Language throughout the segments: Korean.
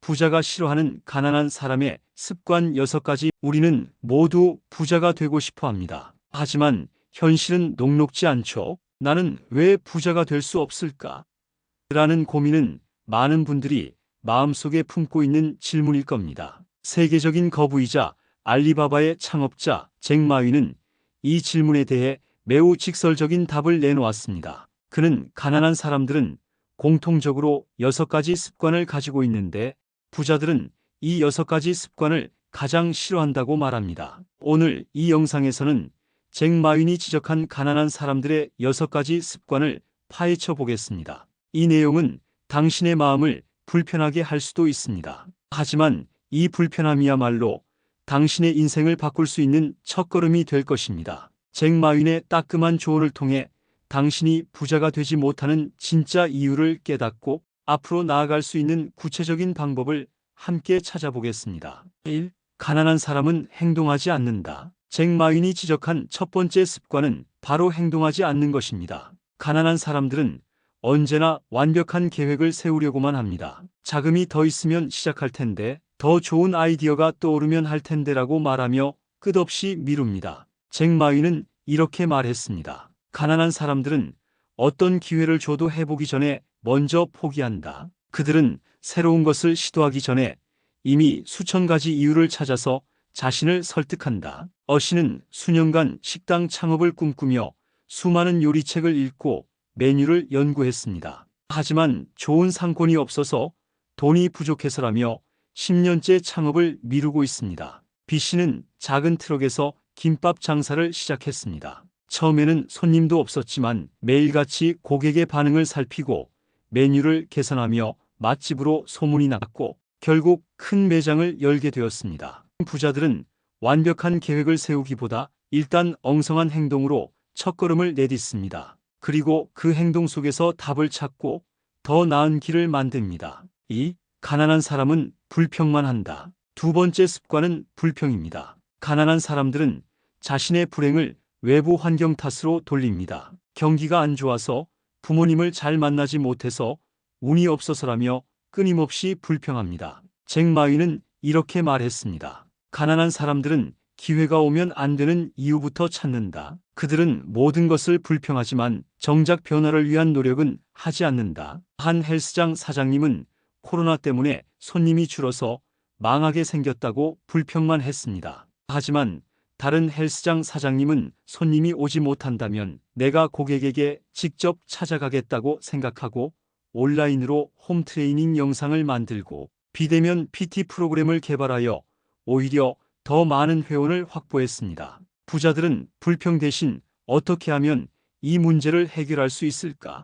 부자가 싫어하는 가난한 사람의 습관 6가지. 우리는 모두 부자가 되고 싶어 합니다. 하지만 현실은 녹록지 않죠. 나는 왜 부자가 될 수 없을까? 라는 고민은 많은 분들이 마음속에 품고 있는 질문일 겁니다. 세계적인 거부이자 알리바바의 창업자 잭 마위는 이 질문에 대해 매우 직설적인 답을 내놓았습니다. 그는 가난한 사람들은 공통적으로 6가지 습관을 가지고 있는데 부자들은 이 6가지 습관을 가장 싫어한다고 말합니다. 오늘 이 영상에서는 잭 마윈이 지적한 가난한 사람들의 6가지 습관을 파헤쳐 보겠습니다. 이 내용은 당신의 마음을 불편하게 할 수도 있습니다. 하지만 이 불편함이야말로 당신의 인생을 바꿀 수 있는 첫걸음이 될 것입니다. 잭 마윈의 따끔한 조언을 통해 당신이 부자가 되지 못하는 진짜 이유를 깨닫고 앞으로 나아갈 수 있는 구체적인 방법을 함께 찾아보겠습니다. 1. 가난한 사람은 행동하지 않는다. 잭 마윈이 지적한 첫 번째 습관은 바로 행동하지 않는 것입니다. 가난한 사람들은 언제나 완벽한 계획을 세우려고만 합니다. 자금이 더 있으면 시작할 텐데, 더 좋은 아이디어가 떠오르면 할 텐데라고 말하며 끝없이 미룹니다. 잭 마윈은 이렇게 말했습니다. 가난한 사람들은 어떤 기회를 줘도 해보기 전에 먼저 포기한다. 그들은 새로운 것을 시도하기 전에 이미 수천 가지 이유를 찾아서 자신을 설득한다. 어신은 수년간 식당 창업을 꿈꾸며 수많은 요리책을 읽고 메뉴를 연구했습니다. 하지만 좋은 상권이 없어서 돈이 부족해서라며 10년째 창업을 미루고 있습니다. B 씨는 작은 트럭에서 김밥 장사를 시작했습니다. 처음에는 손님도 없었지만 매일같이 고객의 반응을 살피고 메뉴를 개선하며 맛집으로 소문이 났고 결국 큰 매장을 열게 되었습니다. 부자들은 완벽한 계획을 세우기보다 일단 엉성한 행동으로 첫걸음을 내딛습니다. 그리고 그 행동 속에서 답을 찾고 더 나은 길을 만듭니다. 2. 가난한 사람은 불평만 한다. 두 번째 습관은 불평입니다. 가난한 사람들은 자신의 불행을 외부 환경 탓으로 돌립니다. 경기가 안 좋아서, 부모님을 잘 만나지 못해서, 운이 없어서라며 끊임없이 불평합니다. 잭 마위는 이렇게 말했습니다. 가난한 사람들은 기회가 오면 안 되는 이유부터 찾는다. 그들은 모든 것을 불평하지만 정작 변화를 위한 노력은 하지 않는다. 한 헬스장 사장님은 코로나 때문에 손님이 줄어서 망하게 생겼다고 불평만 했습니다. 하지만 다른 헬스장 사장님은 손님이 오지 못한다면 내가 고객에게 직접 찾아가겠다고 생각하고 온라인으로 홈트레이닝 영상을 만들고 비대면 PT 프로그램을 개발하여 오히려 더 많은 회원을 확보했습니다. 부자들은 불평 대신 어떻게 하면 이 문제를 해결할 수 있을까?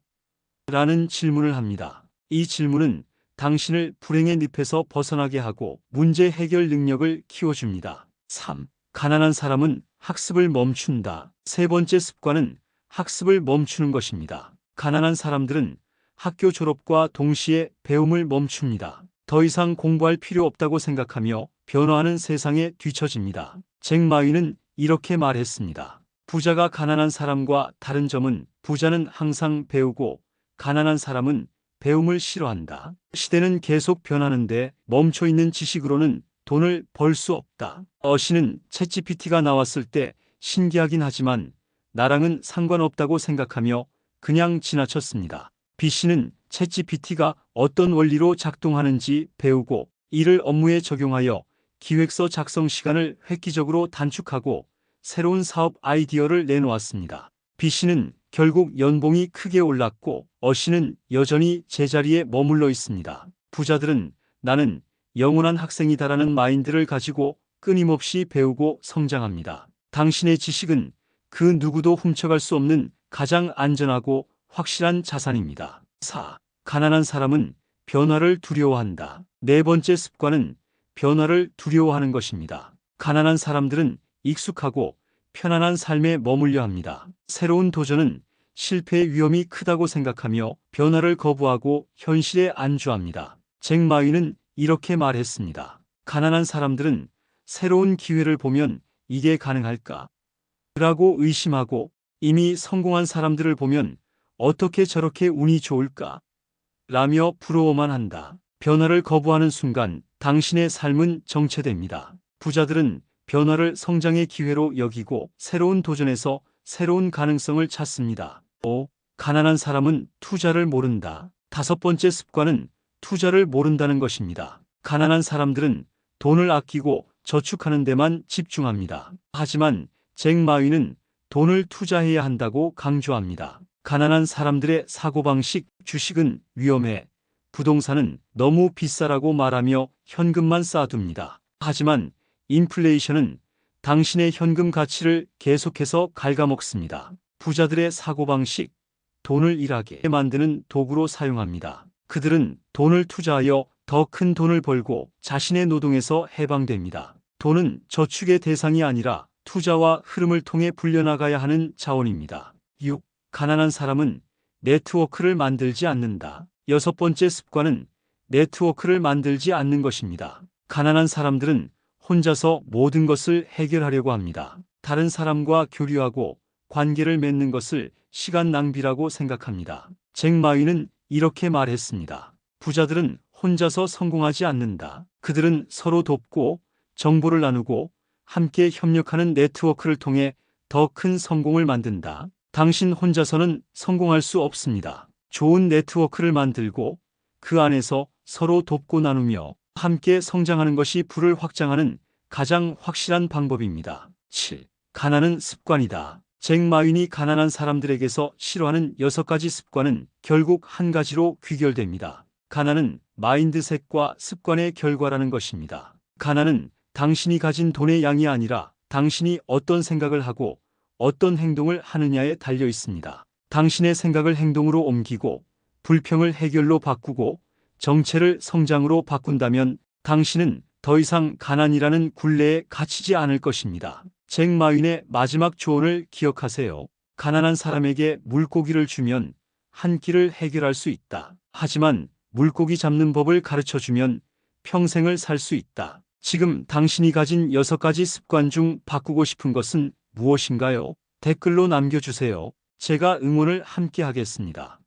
라는 질문을 합니다. 이 질문은 당신을 불행의 늪에서 벗어나게 하고 문제 해결 능력을 키워줍니다. 3. 가난한 사람은 학습을 멈춘다. 세 번째 습관은 학습을 멈추는 것입니다. 가난한 사람들은 학교 졸업과 동시에 배움을 멈춥니다. 더 이상 공부할 필요 없다고 생각하며 변화하는 세상에 뒤처집니다. 잭 마위는 이렇게 말했습니다. 부자가 가난한 사람과 다른 점은 부자는 항상 배우고 가난한 사람은 배움을 싫어한다. 시대는 계속 변하는데 멈춰있는 지식으로는 돈을 벌 수 없다. 어신은 챗GPT가 나왔을 때 신기하긴 하지만 나랑은 상관없다고 생각하며 그냥 지나쳤습니다. B 씨는 챗GPT가 어떤 원리로 작동하는지 배우고 이를 업무에 적용하여 기획서 작성 시간을 획기적으로 단축하고 새로운 사업 아이디어를 내놓았습니다. B 씨는 결국 연봉이 크게 올랐고 어씨는 여전히 제자리에 머물러 있습니다. 부자들은 나는 영원한 학생이다라는 마인드를 가지고 끊임없이 배우고 성장합니다. 당신의 지식은 그 누구도 훔쳐갈 수 없는 가장 안전하고 확실한 자산입니다. 4. 가난한 사람은 변화를 두려워한다. 네 번째 습관은 변화를 두려워하는 것입니다. 가난한 사람들은 익숙하고 편안한 삶에 머물려 합니다. 새로운 도전은 실패의 위험이 크다고 생각하며 변화를 거부하고 현실에 안주합니다. 잭 마위는 이렇게 말했습니다. 가난한 사람들은 새로운 기회를 보면 이게 가능할까? 라고 의심하고 이미 성공한 사람들을 보면 어떻게 저렇게 운이 좋을까? 라며 부러워만 한다. 변화를 거부하는 순간 당신의 삶은 정체됩니다. 부자들은 변화를 성장의 기회로 여기고 새로운 도전에서 새로운 가능성을 찾습니다. 5. 가난한 사람은 투자를 모른다. 다섯 번째 습관은 투자를 모른다는 것입니다. 가난한 사람들은 돈을 아끼고 저축하는 데만 집중합니다. 하지만 잭 마위는 돈을 투자해야 한다고 강조합니다. 가난한 사람들의 사고방식, 주식은 위험해, 부동산은 너무 비싸라고 말하며 현금만 쌓아둡니다. 하지만 인플레이션은 당신의 현금 가치를 계속해서 갉아먹습니다. 부자들의 사고방식, 돈을 일하게 만드는 도구로 사용합니다. 그들은 돈을 투자하여 더 큰 돈을 벌고 자신의 노동에서 해방됩니다. 돈은 저축의 대상이 아니라 투자와 흐름을 통해 불려나가야 하는 자원입니다. 6. 가난한 사람은 네트워크를 만들지 않는다. 여섯 번째 습관은 네트워크를 만들지 않는 것입니다. 가난한 사람들은 혼자서 모든 것을 해결하려고 합니다. 다른 사람과 교류하고 관계를 맺는 것을 시간 낭비라고 생각합니다. 잭 마위는 이렇게 말했습니다. 부자들은 혼자서 성공하지 않는다. 그들은 서로 돕고 정보를 나누고 함께 협력하는 네트워크를 통해 더 큰 성공을 만든다. 당신 혼자서는 성공할 수 없습니다. 좋은 네트워크를 만들고 그 안에서 서로 돕고 나누며 함께 성장하는 것이 부를 확장하는 가장 확실한 방법입니다. 7. 가난은 습관이다. 잭 마윈이 가난한 사람들에게서 싫어하는 6가지 습관은 결국 한 가지로 귀결됩니다. 가난은 마인드셋과 습관의 결과라는 것입니다. 가난은 당신이 가진 돈의 양이 아니라 당신이 어떤 생각을 하고 어떤 행동을 하느냐에 달려 있습니다. 당신의 생각을 행동으로 옮기고 불평을 해결로 바꾸고 정체를 성장으로 바꾼다면 당신은 더 이상 가난이라는 굴레에 갇히지 않을 것입니다. 잭 마윈의 마지막 조언을 기억하세요. 가난한 사람에게 물고기를 주면 한 끼를 해결할 수 있다. 하지만 물고기 잡는 법을 가르쳐 주면 평생을 살 수 있다. 지금 당신이 가진 6가지 습관 중 바꾸고 싶은 것은 무엇인가요? 댓글로 남겨주세요. 제가 응원을 함께 하겠습니다.